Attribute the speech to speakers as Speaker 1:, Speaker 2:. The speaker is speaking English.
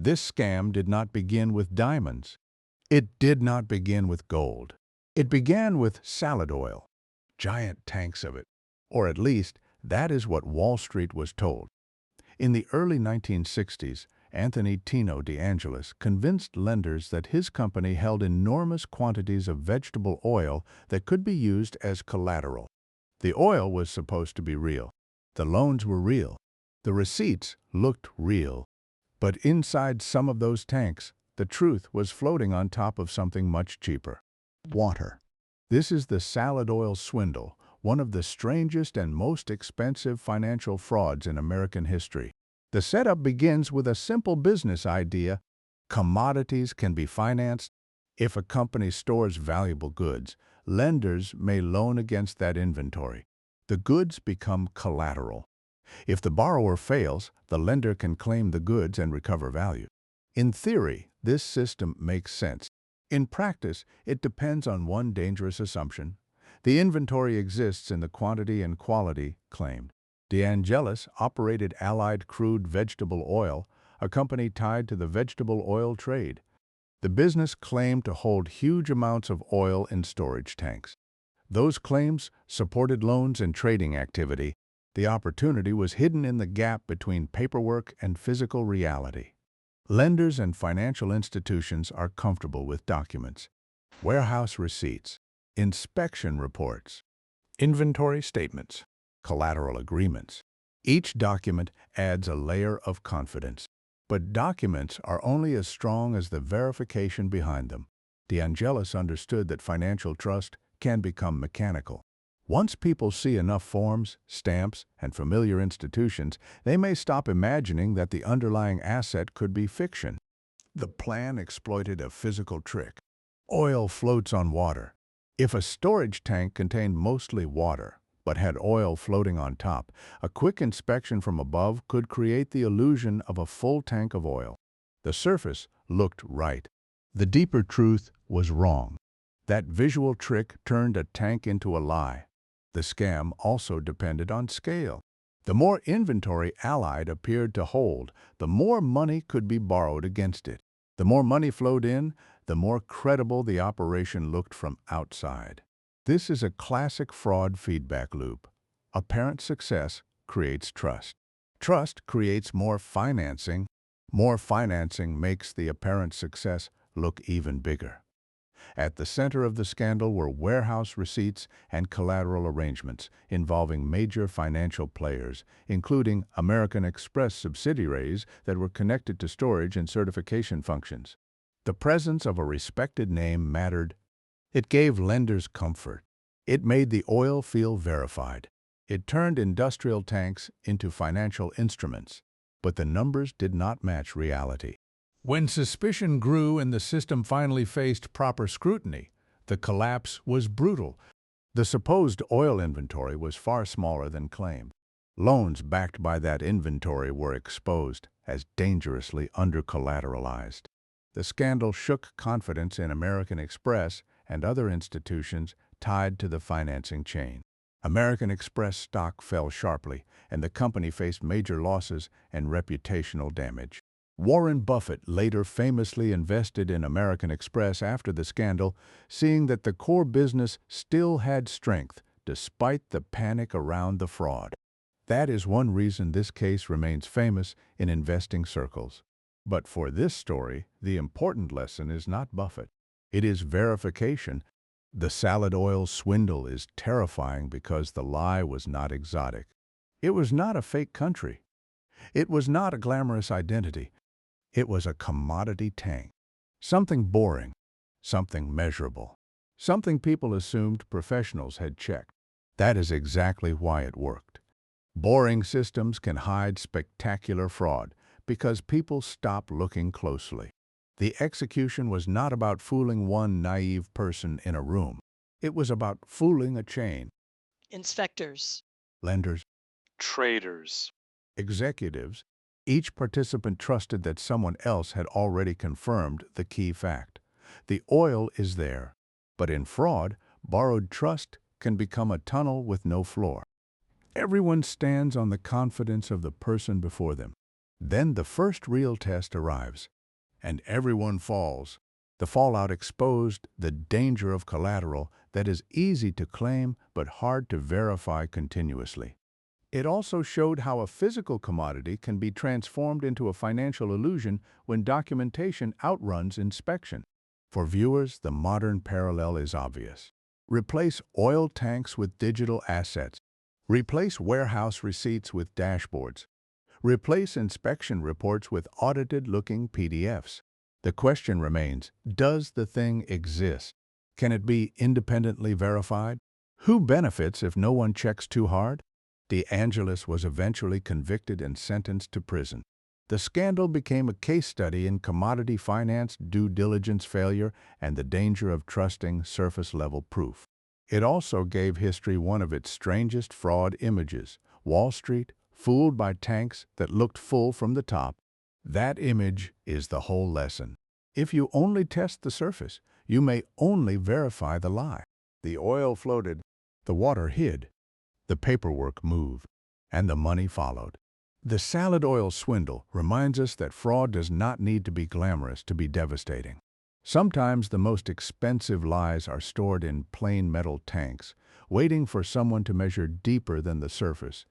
Speaker 1: This scam did not begin with diamonds. It did not begin with gold. It began with salad oil, giant tanks of it. Or at least, that is what Wall Street was told. In the early 1960s, Tino de Angelis convinced lenders that his company held enormous quantities of vegetable oil that could be used as collateral. The oil was supposed to be real. The loans were real. The receipts looked real. But inside some of those tanks, the truth was floating on top of something much cheaper: water. This is the salad oil swindle, one of the strangest and most expensive financial frauds in American history. The setup begins with a simple business idea: commodities can be financed. If a company stores valuable goods, lenders may loan against that inventory. The goods become collateral. If the borrower fails, the lender can claim the goods and recover value. In theory, this system makes sense. In practice, it depends on one dangerous assumption: the inventory exists in the quantity and quality claimed. De Angelis operated Allied Crude Vegetable Oil, a company tied to the vegetable oil trade. The business claimed to hold huge amounts of oil in storage tanks. Those claims supported loans and trading activity. The opportunity was hidden in the gap between paperwork and physical reality. Lenders and financial institutions are comfortable with documents: warehouse receipts, inspection reports, inventory statements, collateral agreements. Each document adds a layer of confidence. But documents are only as strong as the verification behind them. De Angelis understood that financial trust can become mechanical. Once people see enough forms, stamps, and familiar institutions, they may stop imagining that the underlying asset could be fiction. The plan exploited a physical trick. Oil floats on water. If a storage tank contained mostly water, but had oil floating on top, a quick inspection from above could create the illusion of a full tank of oil. The surface looked right. The deeper truth was wrong. That visual trick turned a tank into a lie. The scam also depended on scale. The more inventory Allied appeared to hold, the more money could be borrowed against it. The more money flowed in, the more credible the operation looked from outside. This is a classic fraud feedback loop. Apparent success creates trust. Trust creates more financing. More financing makes the apparent success look even bigger. At the center of the scandal were warehouse receipts and collateral arrangements involving major financial players, including American Express subsidiaries that were connected to storage and certification functions. The presence of a respected name mattered. It gave lenders comfort. It made the oil feel verified. It turned industrial tanks into financial instruments. But the numbers did not match reality. When suspicion grew and the system finally faced proper scrutiny, the collapse was brutal. The supposed oil inventory was far smaller than claimed. Loans backed by that inventory were exposed as dangerously under-collateralized. The scandal shook confidence in American Express and other institutions tied to the financing chain. American Express stock fell sharply, and the company faced major losses and reputational damage. Warren Buffett later famously invested in American Express after the scandal, seeing that the core business still had strength despite the panic around the fraud. That is one reason this case remains famous in investing circles. But for this story, the important lesson is not Buffett. It is verification. The salad oil swindle is terrifying because the lie was not exotic. It was not a fake country. It was not a glamorous identity. It was a commodity tank. Something boring, something measurable, something people assumed professionals had checked. That is exactly why it worked. Boring systems can hide spectacular fraud because people stop looking closely. The execution was not about fooling one naive person in a room. It was about fooling a chain.
Speaker 2: Inspectors,
Speaker 1: Lenders,
Speaker 3: Traders.
Speaker 1: executives, each participant trusted that someone else had already confirmed the key fact. The oil is there. But in fraud, borrowed trust can become a tunnel with no floor. Everyone stands on the confidence of the person before them. Then the first real test arrives. and everyone falls. The fallout exposed the danger of collateral that is easy to claim but hard to verify continuously. It also showed how a physical commodity can be transformed into a financial illusion when documentation outruns inspection. For viewers, the modern parallel is obvious. Replace oil tanks with digital assets. Replace warehouse receipts with dashboards. Replace inspection reports with audited-looking PDFs. The question remains, does the thing exist? Can it be independently verified? Who benefits if no one checks too hard? Angelis was eventually convicted and sentenced to prison. The scandal became a case study in commodity finance, due diligence failure, and the danger of trusting surface-level proof. It also gave history one of its strangest fraud images: Wall Street, fooled by tanks that looked full from the top. That image is the whole lesson. If you only test the surface, you may only verify the lie. The oil floated, the water hid, the paperwork moved, and the money followed. The salad oil swindle reminds us that fraud does not need to be glamorous to be devastating. Sometimes the most expensive lies are stored in plain metal tanks, waiting for someone to measure deeper than the surface.